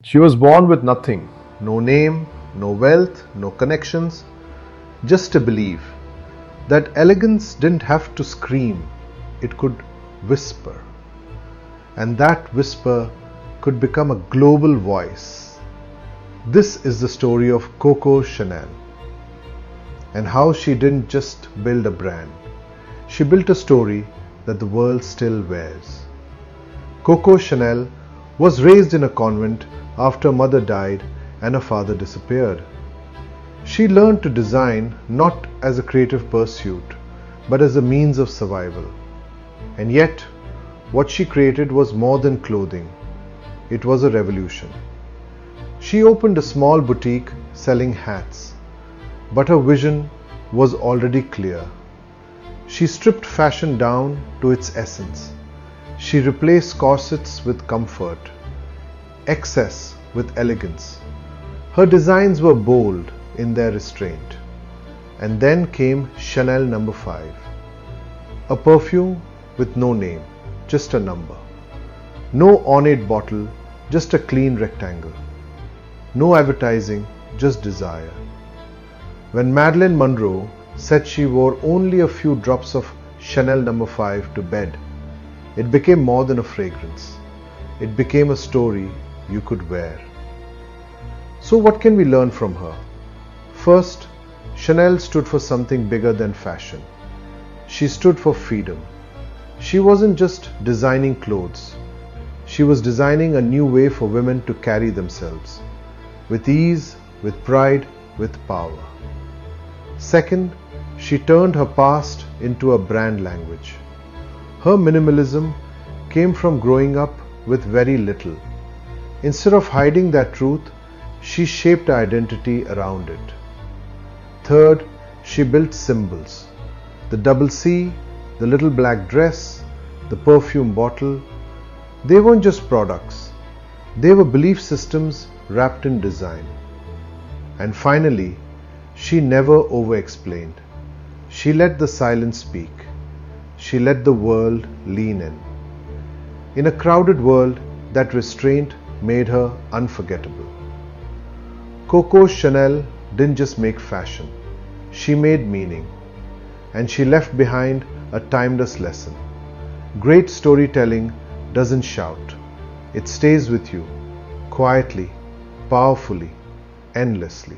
She was born with nothing, no name, no wealth, no connections, just a belief that elegance didn't have to scream, it could whisper. And that whisper could become a global voice. This is the story of Coco Chanel and how she didn't just build a brand. She built a story that the world still wears. Coco Chanel was raised in a convent after mother died and her father disappeared. She learned to design not as a creative pursuit, but as a means of survival. And yet, what she created was more than clothing. It was a revolution. She opened a small boutique selling hats, but her vision was already clear. She stripped fashion down to its essence. She replaced corsets with comfort, excess with elegance. Her designs were bold in their restraint. And then came Chanel No. 5, a perfume with no name, just a number. No ornate bottle, just a clean rectangle. No advertising, just desire. When Marilyn Monroe said she wore only a few drops of Chanel No. 5 to bed, it became more than a fragrance. It became a story you could wear. So what can we learn from her? First, Chanel stood for something bigger than fashion. She stood for freedom. She wasn't just designing clothes. She was designing a new way for women to carry themselves, with ease, with pride, with power. Second, she turned her past into a brand language. Her minimalism came from growing up with very little. Instead of hiding that truth, she shaped her identity around it. Third, she built symbols. The double C, the little black dress, the perfume bottle. They weren't just products. They were belief systems wrapped in design. And finally, she never over-explained. She let the silence speak. She let the world lean in. In a crowded world, that restraint made her unforgettable. Coco Chanel didn't just make fashion. She made meaning. And she left behind a timeless lesson. Great storytelling doesn't shout. It stays with you, quietly, powerfully, endlessly.